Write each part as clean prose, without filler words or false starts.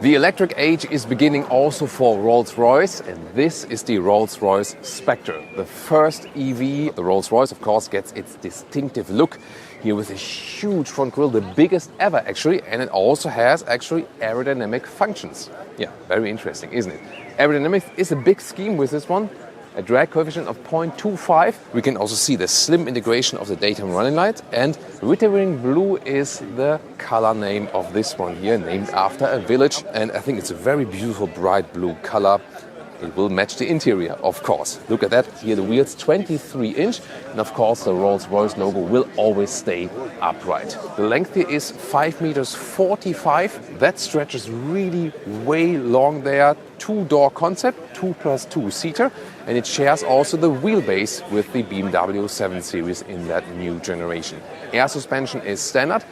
The electric age is beginning also for Rolls-Royce, and this is the Rolls-Royce Spectre. The first EV, the Rolls-Royce, of course, gets its distinctive look here with a huge front grille, the biggest ever actually, and it also has actually aerodynamic functions. Yeah, very interesting, isn't it? Aerodynamics is a big scheme with this one. A drag coefficient of 0.25. We can also see the slim integration of the daytime running lights, and Rittering Blue is the color name of this one here, named after a village, and I think it's a very beautiful bright blue color. It will match the interior, of course. Look at that, here the wheels 23-inch, and of course the Rolls-Royce logo will always stay upright. The length here is 5 meters 45. That stretches really way long there. Two-door concept, 2+2 seater, and it shares also the wheelbase with the BMW 7 Series in that new generation. Air suspension is standard,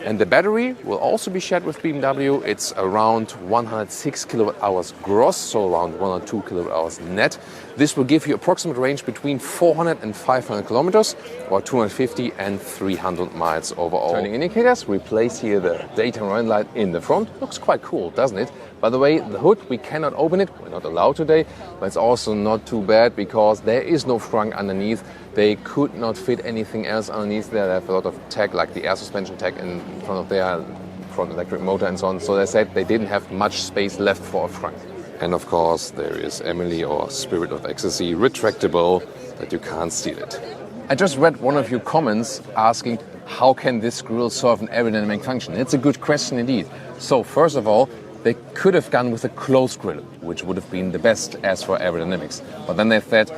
and the battery will also be shared with BMW. It's around 106 kilowatt hours gross, so around 102 kilowatt hours net. This will give you approximate range between 400 and 500 kilometers, or 250 and 300 miles overall. Turning indicators, we place here the daytime running light in the front. Looks quite cool, doesn't it? By the way, the hood, we cannot open it. We're not allowed today, but it's also not too bad because there is no frunk underneath. They could not fit anything else underneath there. They have a lot of tech, like the air suspension tech in front of their front electric motor and so on. So they said they didn't have much space left for a frunk. And of course, there is Emily, or Spirit of Ecstasy, retractable, that you can't steal it. I just read one of your comments asking, how can this grille serve an aerodynamic function? It's a good question indeed. So first of all, they could have gone with a closed grille, which would have been the best as for aerodynamics. But then they said,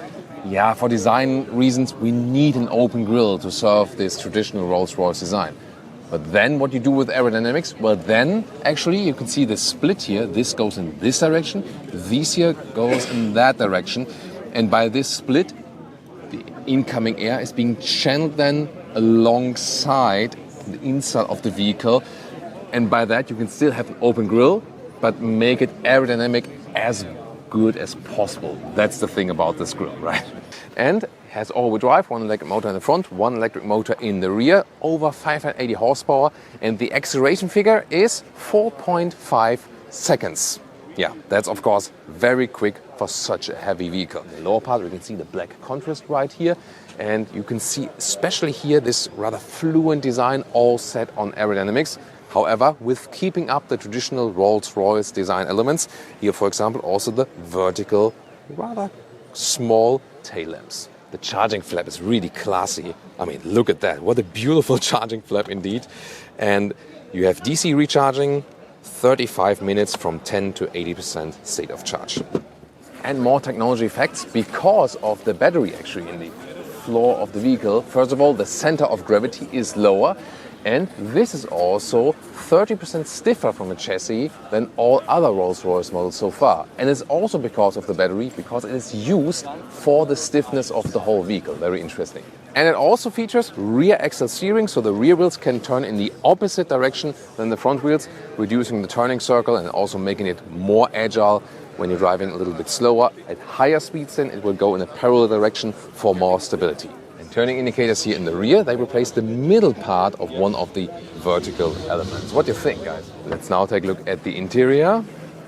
yeah, for design reasons, we need an open grille to serve this traditional Rolls-Royce design. But then what you do with aerodynamics? Well, then actually you can see the split here. This goes in this direction. This here goes in that direction. And by this split, the incoming air is being channeled then alongside the inside of the vehicle. And by that you can still have an open grille, but make it aerodynamic as good as possible. That's the thing about this grille, right? And has all-wheel drive, one electric motor in the front, one electric motor in the rear, over 580 horsepower, and the acceleration figure is 4.5 seconds. Yeah, that's of course very quick for such a heavy vehicle. In the lower part we can see the black contrast right here, and you can see especially here this rather fluent design all set on aerodynamics. However, with keeping up the traditional Rolls-Royce design elements, here for example also the vertical, rather small tail lamps. The charging flap is really classy. I mean, look at that. What a beautiful charging flap indeed. And you have DC recharging, 35 minutes from 10 to 80% state of charge. And more technology facts because of the battery actually in the floor of the vehicle. First of all, the center of gravity is lower. And this is also 30% stiffer from a chassis than all other Rolls-Royce models so far. And it's also because of the battery, because it is used for the stiffness of the whole vehicle. Very interesting. And it also features rear axle steering, so the rear wheels can turn in the opposite direction than the front wheels, reducing the turning circle and also making it more agile when you're driving a little bit slower. At higher speeds then it will go in a parallel direction for more stability. Turning indicators here in the rear, they replace the middle part of one of the vertical elements. What do you think, guys? Let's now take a look at the interior.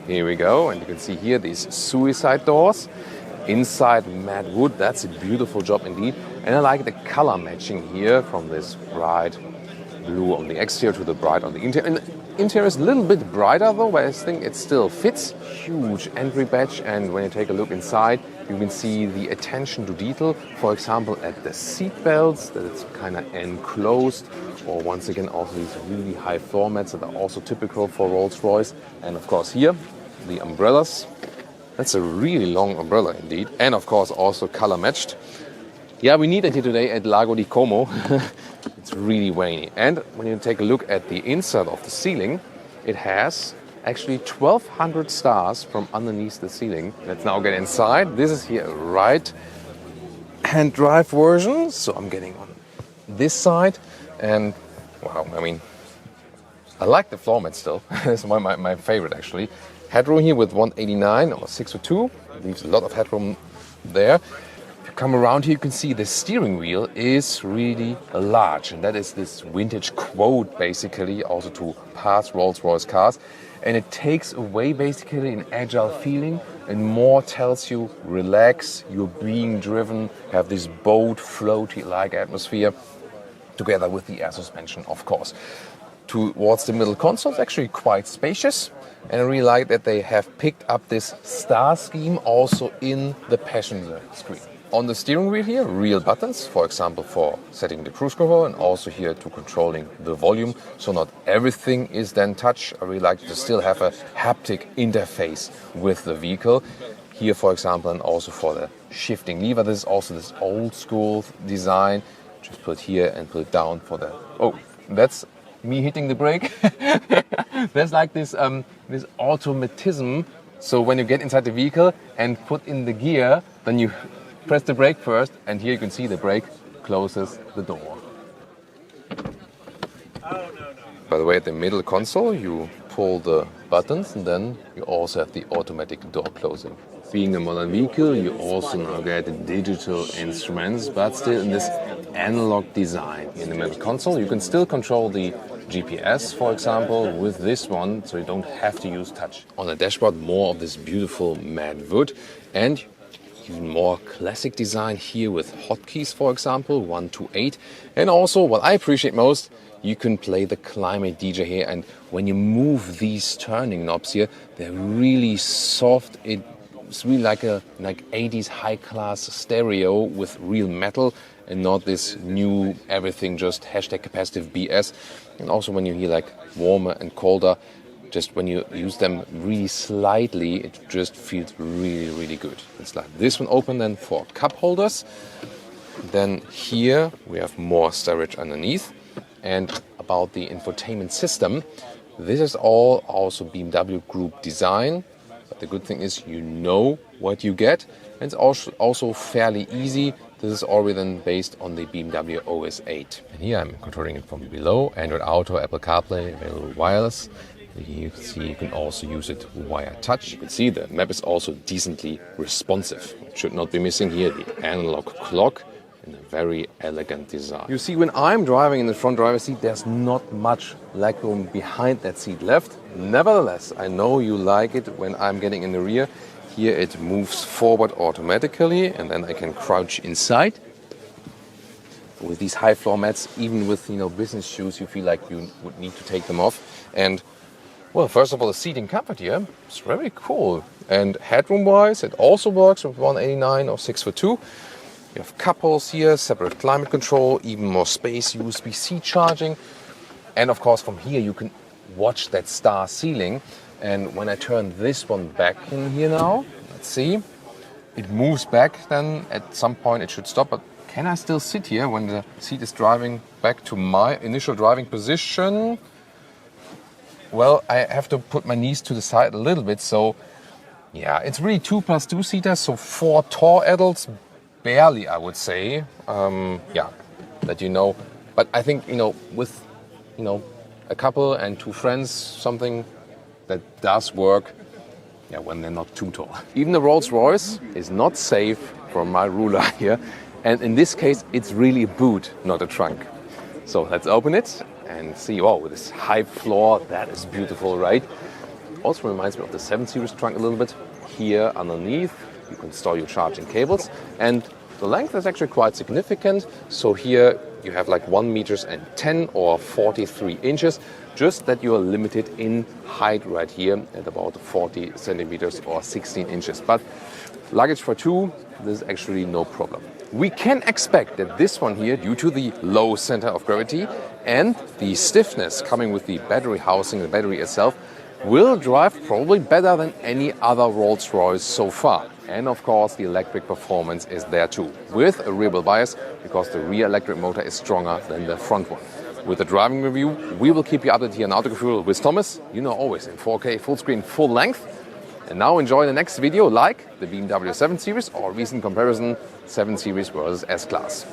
Here we go, and you can see here these suicide doors. Inside matte wood, that's a beautiful job indeed. And I like the color matching here from this bright blue on the exterior to the bright on the interior. And the interior is a little bit brighter though, but I think it still fits. Huge entry badge, and when you take a look inside, you can see the attention to detail, for example, at the seat belts, that it's kind of enclosed, or once again also these really high floor mats that are also typical for Rolls-Royce. And of course here, the umbrellas. That's a really long umbrella indeed. And of course also color matched. Yeah, we need it here today at Lago di Como. It's really rainy. And when you take a look at the inside of the ceiling, it has actually 1,200 stars from underneath the ceiling. Let's now get inside. This is here a right-hand drive version. So I'm getting on this side. And wow, I mean, I like the floor mat still. It's my favorite actually. Headroom here with 189 or 602. Leaves a lot of headroom there. If you come around here, you can see the steering wheel is really large. And that is this vintage quote basically also to past Rolls-Royce cars. and it takes away basically an agile feeling and more tells you relax, you're being driven, have this boat floaty-like atmosphere together with the air suspension, of course. Towards the middle console, it's actually quite spacious, and I really like that they have picked up this star scheme also in the passenger screen. On the steering wheel here, real buttons, for example, for setting the cruise control and also here to controlling the volume. So not everything is then touch. I really like to still have a haptic interface with the vehicle. Here, for example, and also for the shifting lever. This is also this old school design. Just put it here and put it down for the... Oh, that's me hitting the brake. There's like this automatism. So when you get inside the vehicle and put in the gear, then you press the brake first, and here you can see the brake closes the door. By the way, at the middle console, you pull the buttons, and then you also have the automatic door closing. Being a modern vehicle, you also now get digital instruments, but still in this analog design. In the middle console, you can still control the GPS, for example, with this one, so you don't have to use touch. On the dashboard, more of this beautiful matte wood, and even more classic design here with hotkeys, for example, 1 to 8. And also, what I appreciate most, you can play the climate DJ here, and when you move these turning knobs here, they're really soft. It's really like 80s high-class stereo with real metal and not this new everything just #capacitive BS. And also when you hear like warmer and colder, just when you use them really slightly, it just feels really, really good. It's like this one open then for cup holders. Then here we have more storage underneath. And about the infotainment system, this is all also BMW Group design. But the good thing is you know what you get. And it's also fairly easy. This is already then based on the BMW OS 8. And here I'm controlling it from below. Android Auto, Apple CarPlay, available wireless. You can see you can also use it via touch. You can see the map is also decently responsive. It should not be missing here the analog clock in a very elegant design. You see, when I'm driving in the front driver's seat, there's not much legroom behind that seat left. Nevertheless, I know you like it when I'm getting in the rear. Here it moves forward automatically, and then I can crouch inside. With these high floor mats, even with business shoes, you feel like you would need to take them off. And well, first of all, the seating comfort here is very cool. And headroom-wise, it also works with 189 or 6'2". You have cup holders here, separate climate control, even more space, USB-C charging. And of course, from here, you can watch that star ceiling. And when I turn this one back in here now, let's see, it moves back then. At some point, it should stop. But can I still sit here when the seat is driving back to my initial driving position? Well, I have to put my knees to the side a little bit. So, yeah, it's really 2 plus 2 seaters. So 4 tall adults, barely, I would say. That you know. But I think, with, a couple and 2 friends, something that does work, when they're not too tall. Even the Rolls-Royce is not safe from my ruler here. And in this case, it's really a boot, not a trunk. So let's open it and see, wow, with this high floor, that is beautiful, right? Also reminds me of the 7 Series trunk a little bit. Here underneath, you can store your charging cables. And the length is actually quite significant. So here you have like 1 meters and 10 or 43 inches, just that you are limited in height right here at about 40 centimeters or 16 inches. But luggage for 2, this is actually no problem. We can expect that this one here, due to the low center of gravity and the stiffness coming with the battery housing, the battery itself, will drive probably better than any other Rolls-Royce so far. And of course, the electric performance is there too, with a rear wheel bias, because the rear electric motor is stronger than the front one. With the driving review, we will keep you updated here on Autogefühl with Thomas, always in 4K, full screen, full length. And now enjoy the next video, like the BMW 7 Series or recent comparison 7 Series versus S-Class.